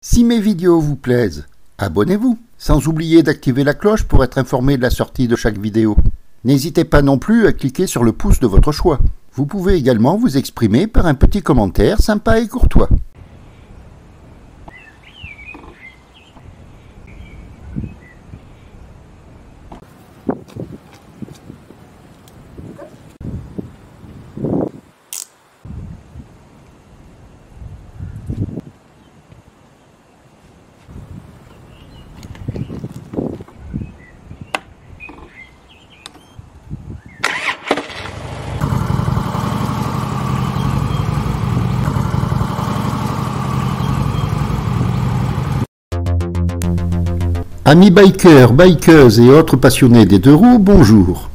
Si mes vidéos vous plaisent, abonnez-vous, sans oublier d'activer la cloche pour être informé de la sortie de chaque vidéo. N'hésitez pas non plus à cliquer sur le pouce de votre choix. Vous pouvez également vous exprimer par un petit commentaire sympa et courtois. Amis bikers, bikeuses et autres passionnés des deux roues, bonjour.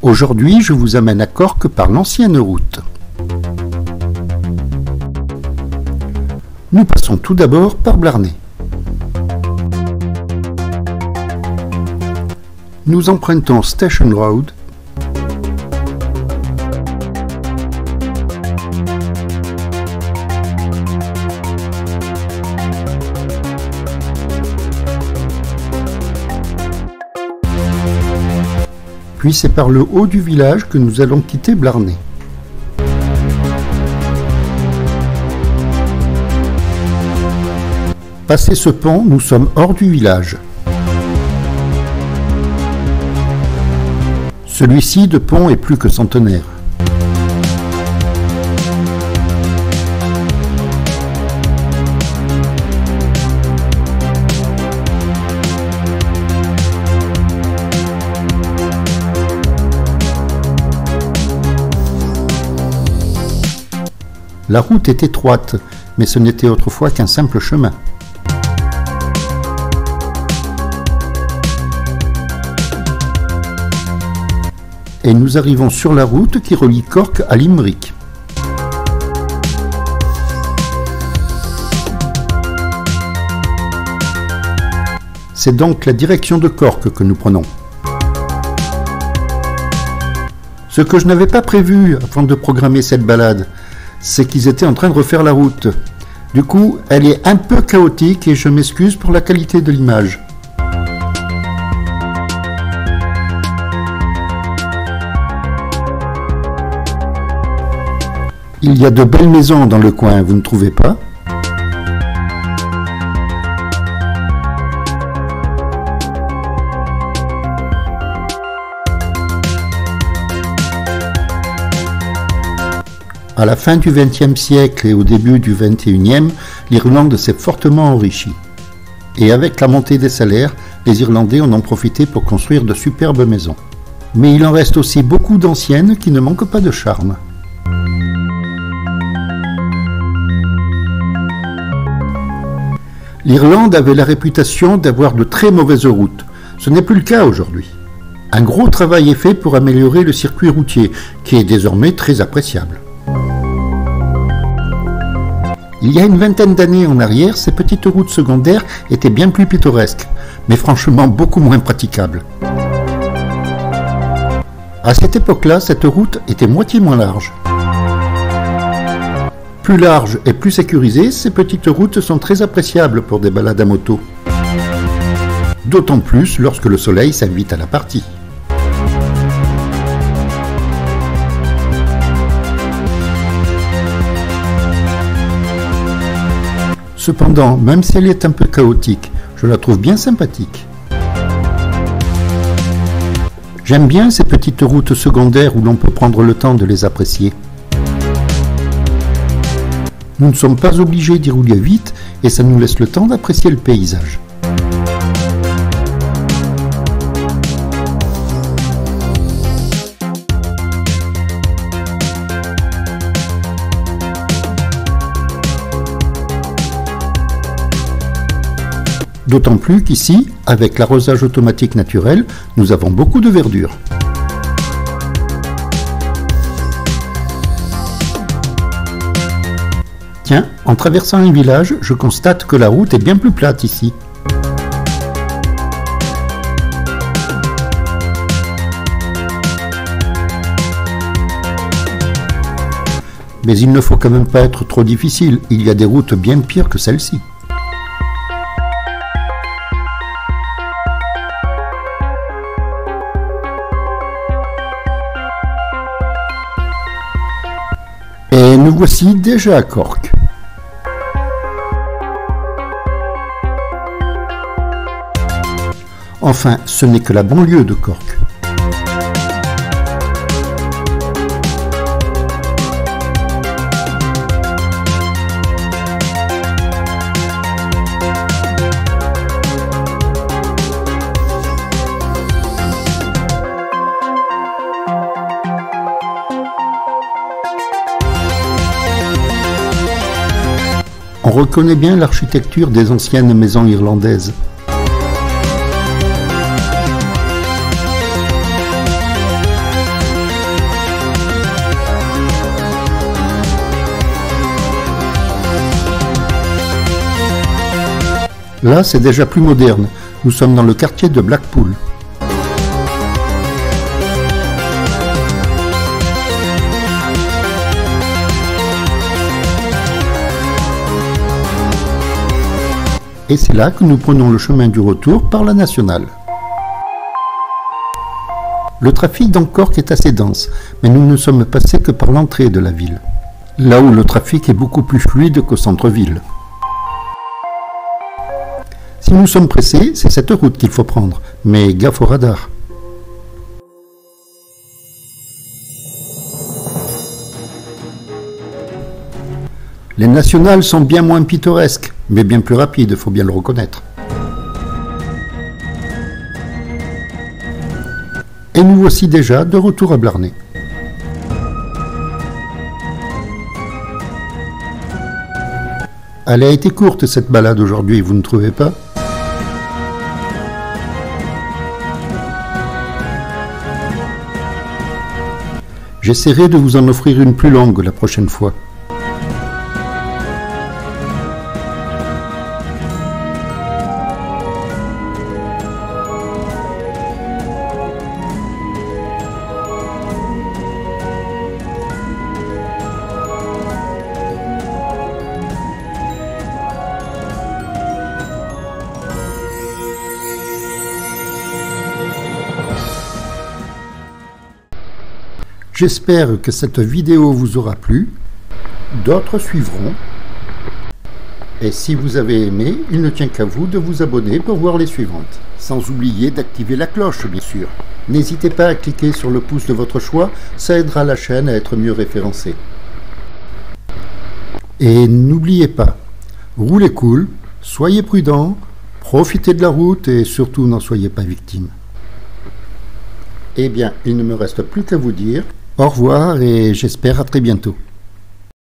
Aujourd'hui, je vous amène à Cork par l'ancienne route. Nous passons tout d'abord par Blarney. Nous empruntons Station Road. Puis c'est par le haut du village que nous allons quitter Blarney. Passé ce pont, nous sommes hors du village. Celui-ci de pont est plus que centenaire. La route est étroite, mais ce n'était autrefois qu'un simple chemin. Et nous arrivons sur la route qui relie Cork à Limerick. C'est donc la direction de Cork que nous prenons. Ce que je n'avais pas prévu avant de programmer cette balade, c'est qu'ils étaient en train de refaire la route. Du coup, elle est un peu chaotique et je m'excuse pour la qualité de l'image. Il y a de belles maisons dans le coin, vous ne trouvez pas ? À la fin du XXe siècle et au début du XXIe, l'Irlande s'est fortement enrichie. Et avec la montée des salaires, les Irlandais en ont profité pour construire de superbes maisons. Mais il en reste aussi beaucoup d'anciennes qui ne manquent pas de charme. L'Irlande avait la réputation d'avoir de très mauvaises routes. Ce n'est plus le cas aujourd'hui. Un gros travail est fait pour améliorer le circuit routier, qui est désormais très appréciable. Il y a une vingtaine d'années en arrière, ces petites routes secondaires étaient bien plus pittoresques, mais franchement beaucoup moins praticables. À cette époque-là, cette route était moitié moins large. Plus large et plus sécurisée, ces petites routes sont très appréciables pour des balades à moto. D'autant plus lorsque le soleil s'invite à la partie. Cependant, même si elle est un peu chaotique, je la trouve bien sympathique. J'aime bien ces petites routes secondaires où l'on peut prendre le temps de les apprécier. Nous ne sommes pas obligés d'y rouler vite et ça nous laisse le temps d'apprécier le paysage. D'autant plus qu'ici, avec l'arrosage automatique naturel, nous avons beaucoup de verdure. Tiens, en traversant un village, je constate que la route est bien plus plate ici. Mais il ne faut quand même pas être trop difficile, il y a des routes bien pires que celle-ci. Et nous voici déjà à Cork. Enfin, ce n'est que la banlieue de Cork. On reconnaît bien l'architecture des anciennes maisons irlandaises. Là, c'est déjà plus moderne. Nous sommes dans le quartier de Blackpool. Et c'est là que nous prenons le chemin du retour par la nationale. Le trafic dans Cork est assez dense, mais nous ne sommes passés que par l'entrée de la ville, là où le trafic est beaucoup plus fluide qu'au centre-ville. Si nous sommes pressés, c'est cette route qu'il faut prendre, mais gaffe au radar. Les nationales sont bien moins pittoresques, mais bien plus rapides, il faut bien le reconnaître. Et nous voici déjà de retour à Blarney. Elle a été courte cette balade aujourd'hui, vous ne trouvez pas ? J'essaierai de vous en offrir une plus longue la prochaine fois. J'espère que cette vidéo vous aura plu, d'autres suivront. Et si vous avez aimé, il ne tient qu'à vous de vous abonner pour voir les suivantes. Sans oublier d'activer la cloche, bien sûr. N'hésitez pas à cliquer sur le pouce de votre choix, ça aidera la chaîne à être mieux référencée. Et n'oubliez pas, roulez cool, soyez prudents, profitez de la route et surtout n'en soyez pas victime. Eh bien, il ne me reste plus qu'à vous dire au revoir et j'espère à très bientôt.